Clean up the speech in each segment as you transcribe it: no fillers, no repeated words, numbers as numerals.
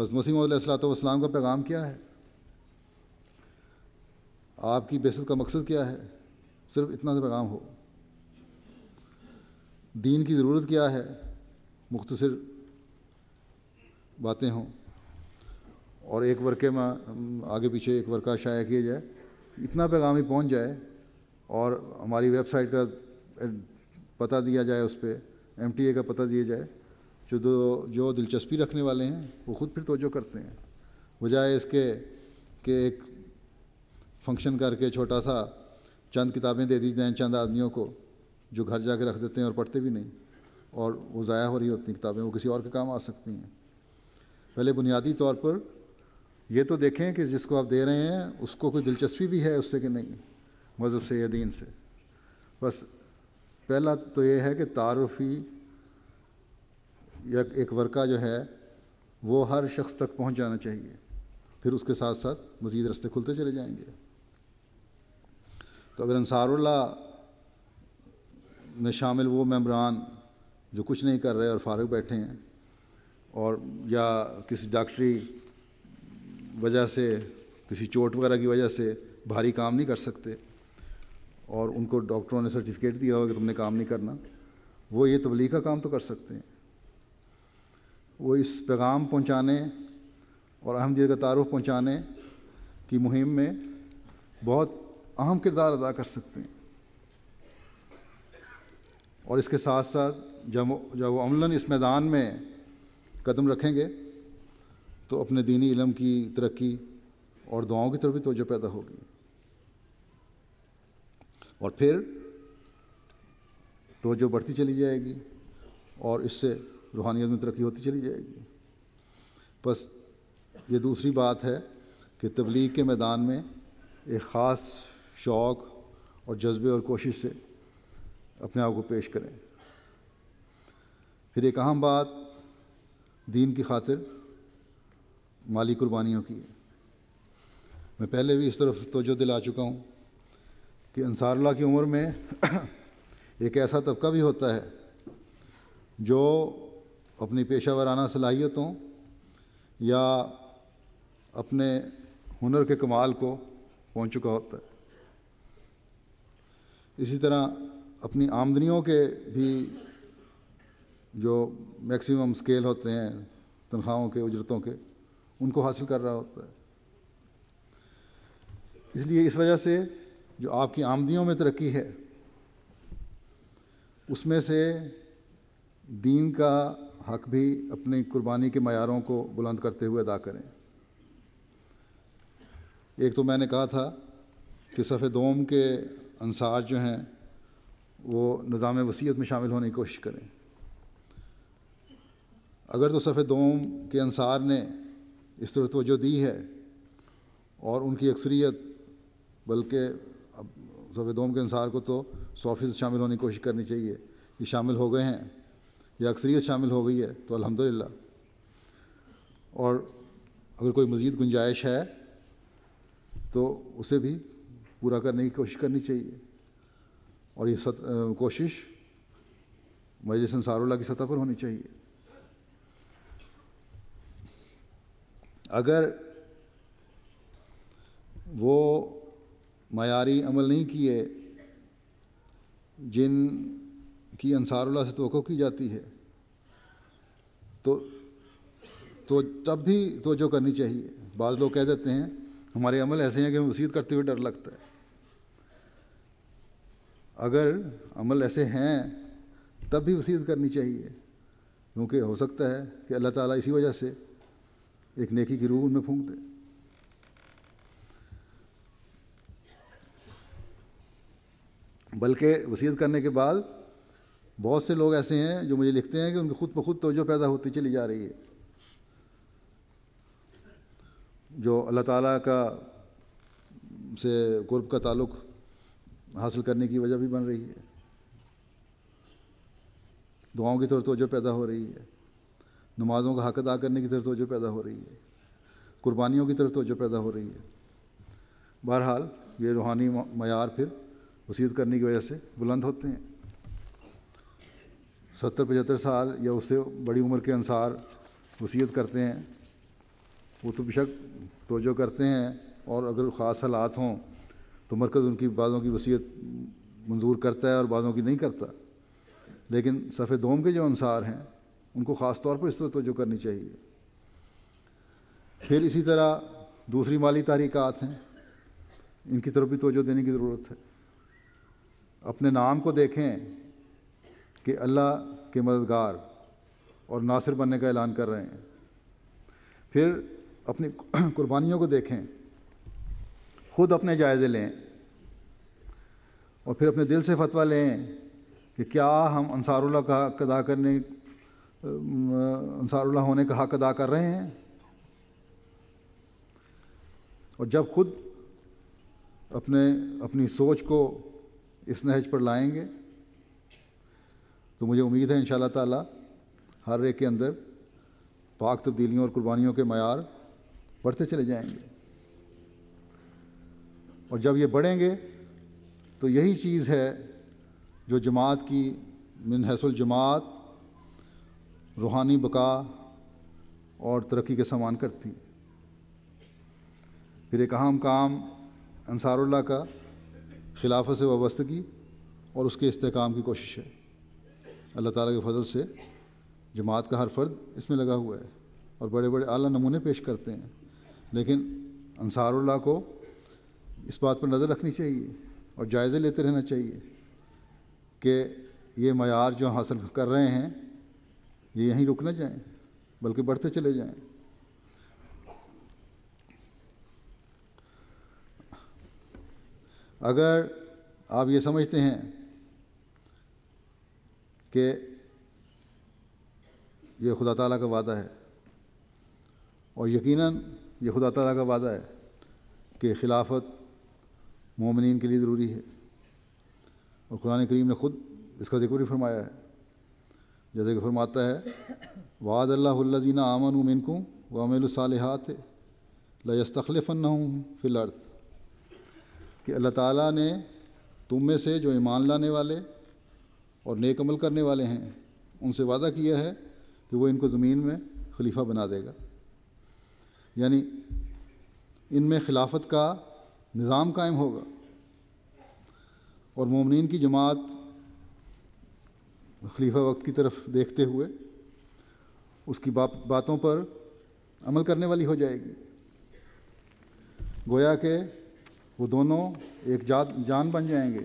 حضرت مسیح موعود علیہ الصلوۃ والسلام کا پیغام کیا ہے؟ آپ کی بعثت کا مقصد کیا ہے؟ صرف اتنا سا پیغام ہو۔ دین کی ضرورت کیا ہے؟ مختصر باتیں ہوں اور ایک ورقے میں آگے پیچھے ایک ورقہ شائع کیا جائے، اتنا پیغام ہی پہنچ جائے، اور ہماری ویب سائٹ کا پتہ دیا جائے، اس پہ MTA کا پتہ دیا جائے، جو دلچسپی رکھنے والے ہیں وہ خود پھر توجہ کرتے ہیں، بجائے اس کے کہ ایک فنکشن کر کے چھوٹا سا چند کتابیں دے دی جائیں چند آدمیوں کو، جو گھر جا کے رکھ دیتے ہیں اور پڑھتے بھی نہیں، اور وہ ضائع ہو رہی ہوتی ہیں کتابیں، وہ کسی اور کے کام آ سکتی ہیں۔ پہلے بنیادی طور پر یہ تو دیکھیں کہ جس کو آپ دے رہے ہیں اس کو کوئی دلچسپی بھی ہے اس سے کہ نہیں، مذہب سے یا دین سے۔ بس پہلا تو یہ ہے کہ تعارفی یا ایک ورقہ جو ہے وہ ہر شخص تک پہنچ جانا چاہیے، پھر اس کے ساتھ ساتھ مزید رستے کھلتے چلے جائیں گے۔ تو اگر انصار اللہ میں شامل وہ ممبران جو کچھ نہیں کر رہے اور فارغ بیٹھے ہیں، اور یا کسی ڈاکٹری وجہ سے، کسی چوٹ وغیرہ کی وجہ سے بھاری کام نہیں کر سکتے، اور ان کو ڈاکٹروں نے سرٹیفکیٹ دیا ہو کہ تم نے کام نہیں کرنا، وہ یہ تبلیغ کا کام تو کر سکتے ہیں۔ وہ اس پیغام پہنچانے اور احمدیت کا تعارف پہنچانے کی مہم میں بہت اہم کردار ادا کر سکتے ہیں، اور اس کے ساتھ ساتھ جب وہ عملاً اس میدان میں قدم رکھیں گے تو اپنے دینی علم کی ترقی اور دعاؤں کی طرف بھی توجہ پیدا ہوگی، اور پھر توجہ بڑھتی چلی جائے گی، اور اس سے روحانیت میں ترقی ہوتی چلی جائے گی۔ بس یہ دوسری بات ہے کہ تبلیغ کے میدان میں ایک خاص شوق اور جذبے اور کوشش سے اپنے آپ کو پیش کریں۔ پھر ایک اہم بات دین کی خاطر مالی قربانیوں کی ہے۔ میں پہلے بھی اس طرف توجہ دلا چکا ہوں کہ انصار اللہ کی عمر میں ایک ایسا طبقہ بھی ہوتا ہے جو اپنی پیشہ ورانہ صلاحیتوں یا اپنے ہنر کے کمال کو پہنچ چکا ہوتا ہے۔ اسی طرح اپنی آمدنیوں کے بھی جو میکسیمم سکیل ہوتے ہیں تنخواہوں کے، اجرتوں کے، ان کو حاصل کر رہا ہوتا ہے۔ اس لیے اس وجہ سے جو آپ کی آمدنیوں میں ترقی ہے، اس میں سے دین کا حق بھی اپنی قربانی کے معیاروں کو بلند کرتے ہوئے ادا کریں۔ ایک تو میں نے کہا تھا کہ صف دوم کے انصار جو ہیں وہ نظام وصیت میں شامل ہونے کی کوشش کریں۔ اگر تو صف دوم کے انصار نے اس طرح توجہ دی ہے اور ان کی اکثریت، بلکہ اب صف دوم کے انصار کو تو 100% شامل ہونے کی کوشش کرنی چاہیے، یہ شامل ہو گئے ہیں یا اکثریت شامل ہو گئی ہے تو الحمدللہ، اور اگر کوئی مزید گنجائش ہے تو اسے بھی پورا کرنے کی کوشش کرنی چاہیے، اور یہ کوشش مجلس انصار اللہ کی سطح پر ہونی چاہیے۔ اگر وہ معیاری عمل نہیں کیے جن کی انصار اللہ سے توقع کی جاتی ہے تو تب بھی توجہ کرنی چاہیے۔ بعض لوگ کہہ دیتے ہیں ہمارے عمل ایسے ہیں کہ ہمیں وصیت کرتے ہوئے ڈر لگتا ہے۔ اگر عمل ایسے ہیں تب بھی وصیت کرنی چاہیے، کیونکہ ہو سکتا ہے کہ اللہ تعالیٰ اسی وجہ سے ایک نیکی کی روح ان میں پھونک دے۔ بلکہ وصیت کرنے کے بعد بہت سے لوگ ایسے ہیں جو مجھے لکھتے ہیں کہ ان کی خود بخود توجہ پیدا ہوتی چلی جا رہی ہے، جو اللہ تعالیٰ کا سے قرب کا تعلق حاصل کرنے کی وجہ بھی بن رہی ہے۔ دعاؤں کی طرف توجہ پیدا ہو رہی ہے، نمازوں کا حق ادا کرنے کی طرف توجہ پیدا ہو رہی ہے، قربانیوں کی طرف توجہ پیدا ہو رہی ہے۔ بہرحال یہ روحانی معیار پھر وصیت کرنے کی وجہ سے بلند ہوتے ہیں۔ 70-75 سال یا اس سے بڑی عمر کے انصار وصیت کرتے ہیں وہ تو بے شک توجہ کرتے ہیں، اور اگر خاص حالات ہوں تو مرکز ان کی بعضوں کی وصیت منظور کرتا ہے اور بعضوں کی نہیں کرتا، لیکن صف دوم کے جو انصار ہیں ان کو خاص طور پر اس طرح توجہ کرنی چاہیے۔ پھر اسی طرح دوسری مالی تحریکات ہیں، ان کی طرف بھی توجہ دینے کی ضرورت ہے۔ اپنے نام کو دیکھیں کہ اللہ کے مددگار اور ناصر بننے کا اعلان کر رہے ہیں۔ پھر اپنی قربانیوں کو دیکھیں، خود اپنے جائزے لیں، اور پھر اپنے دل سے فتویٰ لیں کہ کیا ہم انصار اللہ کا حق ادا کرنے انصار اللہ ہونے کا حق ادا کر رہے ہیں۔ اور جب خود اپنی سوچ کو اس نہج پر لائیں گے تو مجھے امید ہے انشاءاللہ تعالی ہر ایک کے اندر پاک تبدیلیوں اور قربانیوں کے معیار بڑھتے چلے جائیں گے، اور جب یہ بڑھیں گے تو یہی چیز ہے جو جماعت کی من حیث الجماعت روحانی بقا اور ترقی کے سامان کرتی ہے۔ پھر ایک اہم کام انصار اللہ کا خلافت سے وابستگی اور اس کے استحکام کی کوشش ہے۔ اللہ تعالیٰ کے فضل سے جماعت کا ہر فرد اس میں لگا ہوا ہے اور بڑے بڑے اعلیٰ نمونے پیش کرتے ہیں، لیکن انصار اللہ کو اس بات پر نظر رکھنی چاہیے اور جائزے لیتے رہنا چاہیے کہ یہ معیار جو حاصل کر رہے ہیں یہ یہیں رک نہ جائیں بلکہ بڑھتے چلے جائیں۔ اگر آپ یہ سمجھتے ہیں کہ یہ خدا تعالیٰ کا وعدہ ہے، اور یقیناً یہ خدا تعالیٰ کا وعدہ ہے کہ خلافت مومنین کے لیے ضروری ہے، اور قرآن کریم نے خود اس کا ذکر بھی فرمایا ہے، جیسے کہ فرماتا ہے وعد اللہ الذین آمنوا منکم وعملوا الصالحات لیستخلفنہم فی الارض، کہ اللہ تعالیٰ نے تم میں سے جو ایمان لانے والے اور نیک عمل کرنے والے ہیں ان سے وعدہ کیا ہے کہ وہ ان کو زمین میں خلیفہ بنا دے گا، یعنی ان میں خلافت کا نظام قائم ہوگا، اور مومنین کی جماعت خلیفہ وقت کی طرف دیکھتے ہوئے اس کی باتوں پر عمل کرنے والی ہو جائے گی، گویا کہ وہ دونوں ایک جان بن جائیں گے،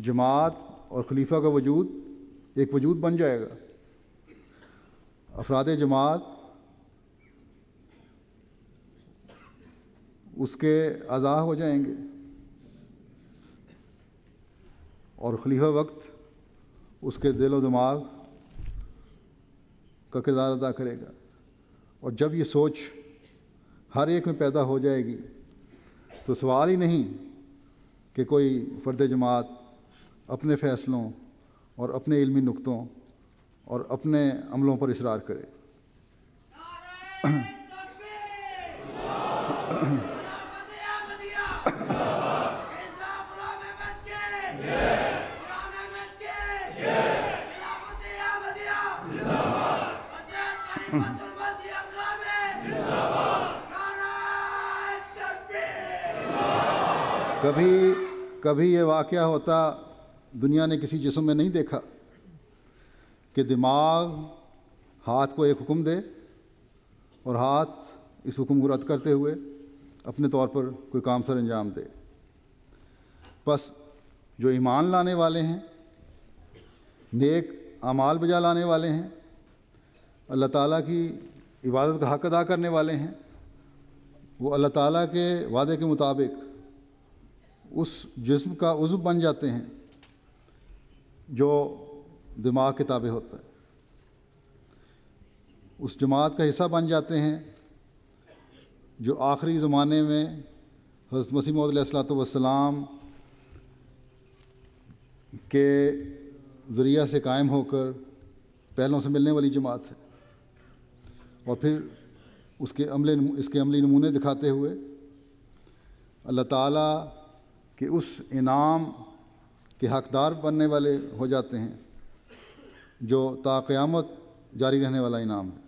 جماعت اور خلیفہ کا وجود ایک وجود بن جائے گا۔ افراد جماعت اس کے اعضاء ہو جائیں گے اور خلیفہ وقت اس کے دل و دماغ کا کردار ادا کرے گا، اور جب یہ سوچ ہر ایک میں پیدا ہو جائے گی تو سوال ہی نہیں کہ کوئی فرد جماعت اپنے فیصلوں اور اپنے علمی نقطوں اور اپنے عملوں پر اصرار کرے۔ کبھی یہ واقعہ ہوتا دنیا نے کسی جسم میں نہیں دیکھا کہ دماغ ہاتھ کو ایک حکم دے اور ہاتھ اس حکم کو رد کرتے ہوئے اپنے طور پر کوئی کام سر انجام دے۔ بس جو ایمان لانے والے ہیں، نیک اعمال بجا لانے والے ہیں، اللہ تعالیٰ کی عبادت کا حق ادا کرنے والے ہیں، وہ اللہ تعالیٰ کے وعدے کے مطابق اس جسم کا عضو بن جاتے ہیں جو دماغ کے تابع ہوتا ہے، اس جماعت کا حصہ بن جاتے ہیں جو آخری زمانے میں حضرت مسیح موعود علیہ الصلوۃ والسلام کے ذریعہ سے قائم ہو کر پہلوں سے ملنے والی جماعت ہے، اور پھر اس کے عملی نمونے دکھاتے ہوئے اللہ تعالیٰ کہ اس انعام کے حقدار بننے والے ہو جاتے ہیں جو تا قیامت جاری رہنے والا انعام ہے۔